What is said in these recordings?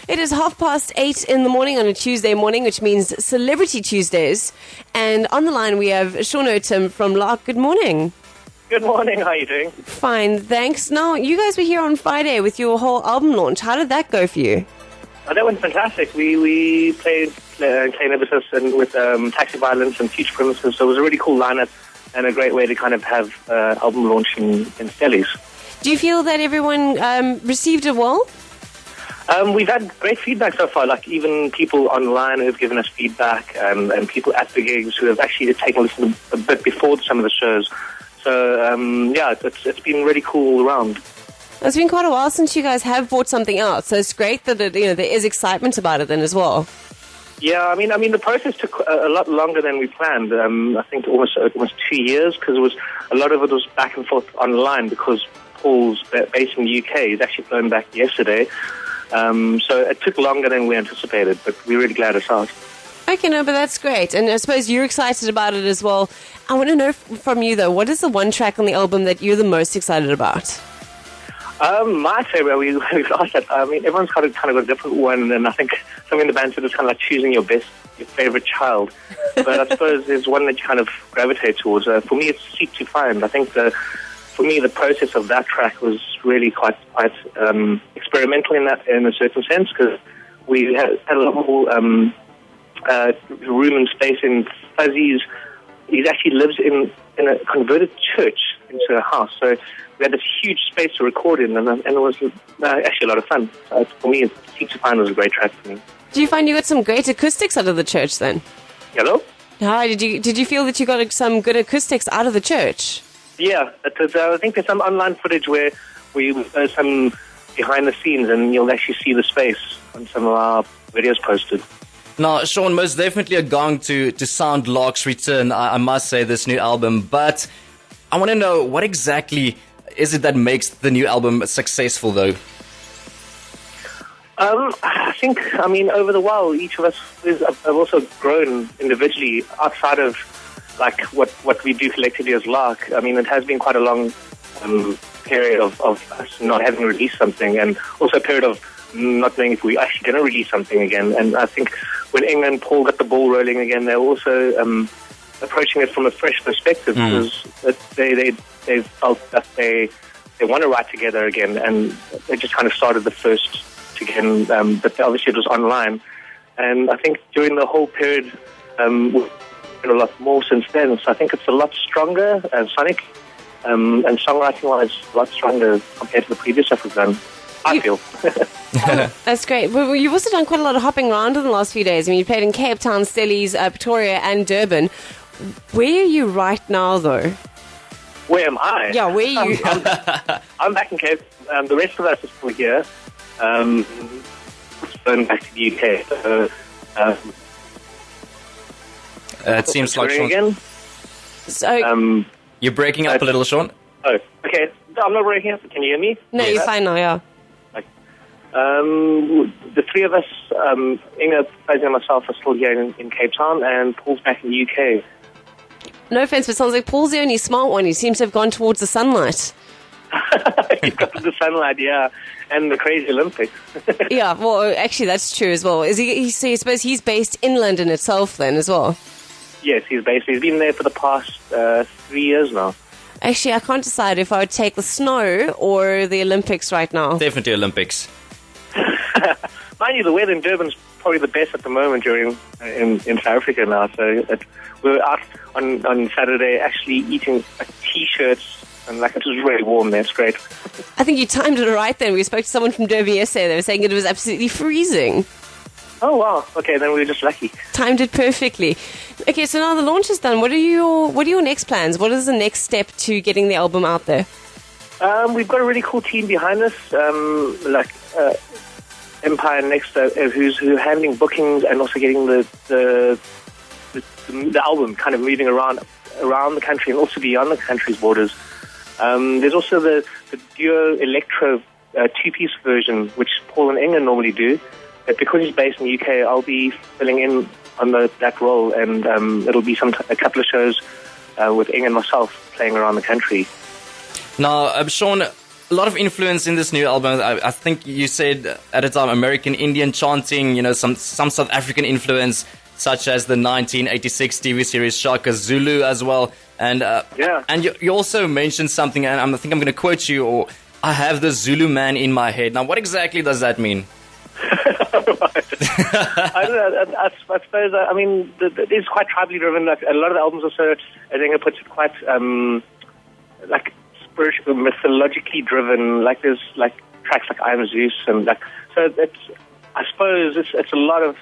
It is 8:30 in the morning on a Tuesday morning, which means Celebrity Tuesdays. And on the line, we have Sean Otem from Lark. Good morning. Good morning. How are you doing? Fine, thanks. Now, you guys were here on Friday with your whole album launch. How did that go for you? Oh, that went fantastic. We played Clay Nemesis and with Taxi Violence and Future Premises, so it was a really cool lineup and a great way to kind of have album launch in Stellies. Do you feel that everyone received it well? We've had great feedback so far, like even people online who have given us feedback and people at the gigs who have actually taken a listen a bit before some of the shows. So, it's been really cool all around. It's been quite a while since you guys have brought something out, so it's great that there is excitement about it then as well. Yeah, I mean, the process took a lot longer than we planned. I think almost 2 years, because a lot of it was back and forth online because Paul's based in the UK. He's actually flown back yesterday, so it took longer than we anticipated. But we're really glad it's out. Okay, no, but that's great, and I suppose you're excited about it as well. I want to know from you though, what is the one track on the album that you're the most excited about? My favorite, we've asked that. I mean, everyone's kind of got a different one, and I think something in the band said it's kind of like choosing your favorite child. But I suppose there's one that you kind of gravitate towards. For me, it's Seek to Find. I think for me, the process of that track was really quite experimental in a certain sense, because we had a lot more room and space in Fuzzy's. He actually lives in a converted church into a house, so we had this huge space to record in, and it was actually a lot of fun. For me, Seek to Find was a great track for me. Do you find you got some great acoustics out of the church then? Hello? Hi, did you feel that you got some good acoustics out of the church? Yeah, because I think there's some online footage where we some behind the scenes, and you'll actually see the space on some of our videos posted. Now, Sean, most definitely a gong to sound Lark's return, I must say, this new album. But I want to know, what exactly is it that makes the new album successful, though? I think, over the while, each of us have also grown individually outside of like what we do collectively as Lark. I mean, it has been quite a long period of us not having released something, and also a period of not knowing if we're actually going to release something again. And I think when Inga and Paul got the ball rolling again, they're also approaching it from a fresh perspective, because they felt that they want to write together again, and they just kind of started the first again, but obviously it was online. And I think during the whole period, we've done a lot more since then, so I think it's a lot stronger sonic and songwriting-wise, a lot stronger compared to the previous stuff we've done. I feel. That's great. Well, you've also done quite a lot of hopping around in the last few days. I mean, you played in Cape Town, Stellies, Pretoria and Durban. Where are you right now, though? Where am I? Yeah, where are you? I'm back in Cape. The rest of us are still here. Going back to the UK. So, it seems like Sean. Again? So, you're breaking up a little, Sean. Oh, okay. No, I'm not breaking up. Can you hear me? No, you're fine now, yeah. The three of us, Inga, Fuzzy and myself, are still here in Cape Town, and Paul's back in the UK. No offense, but it sounds like Paul's the only smart one. He seems to have gone towards the sunlight. He's got the sunlight, yeah, and the crazy Olympics. Yeah, well, actually, that's true as well. So I suppose he's based in London itself then as well? Yes, he's been there for the past 3 years now. Actually, I can't decide if I would take the snow or the Olympics right now. Definitely Olympics. Mind you, the weather in Durban's probably the best at the moment in South Africa now. So we were out on Saturday actually eating T-shirts, and it was really warm there. It's great. I think you timed it right then. We spoke to someone from Durban yesterday. They were saying it was absolutely freezing. Oh, wow. Okay, then we were just lucky. Timed it perfectly. Okay, so now the launch is done. What are your next plans? What is the next step to getting the album out there? We've got a really cool team behind us, Empire Next, who's handling bookings and also getting the album kind of moving around the country and also beyond the country's borders. There's also the duo electro two-piece version, which Paul and Inga normally do. But because he's based in the UK, I'll be filling in on that role, and it'll be a couple of shows with Inga and myself playing around the country. Now, Sean, a lot of influence in this new album. I think you said at a time American Indian chanting, some South African influence, such as the 1986 TV series Shaka Zulu as well. And and you also mentioned something, and I think I'm going to quote you, or I have the Zulu man in my head. Now, what exactly does that mean? I don't know. I suppose, it is quite tribally driven. Like, a lot of the albums also, I think it puts it quite, like, spiritual, mythologically driven. Like, there's, like, tracks like I Am Zeus, and, like, so I suppose it's a lot of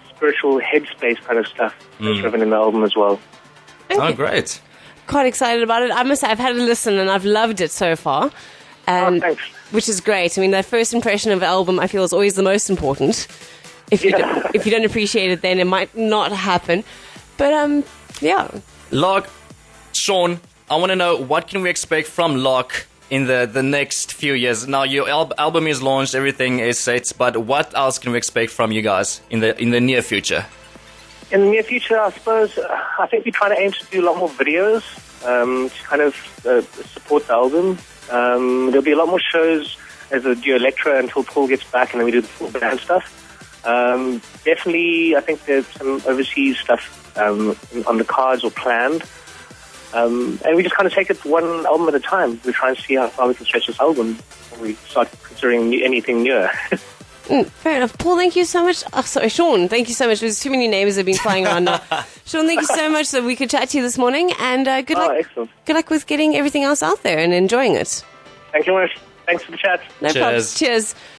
spiritual headspace kind of stuff that's driven in the album as well. Oh, great. Quite excited about it. I must say, I've had a listen and I've loved it so far. Thanks. Which is great. I mean, that first impression of an album, I feel, is always the most important. If you don't appreciate it, then it might not happen. But, yeah. Lark, Sean, I want to know, what can we expect from Lark in the next few years? Now, your album is launched, everything is set, but what else can we expect from you guys in the near future? In the near future, I suppose, I think we're trying to aim to do a lot more videos to kind of support the album. There'll be a lot more shows as a duo Electra until Paul gets back, and then we do the full band stuff. Definitely, I think there's some overseas stuff on the cards or planned. And we just kind of take it one album at a time. We try and see how far we can stretch this album before we start considering anything newer. Fair enough. Paul, thank you so much. Oh, sorry, Sean, thank you so much. There's too many names that have been flying around now. Sean, thank you so much that we could chat to you this morning, and good luck. Excellent. Good luck with getting everything else out there and enjoying it. Thank you very much. Thanks for the chat. No problem. Cheers.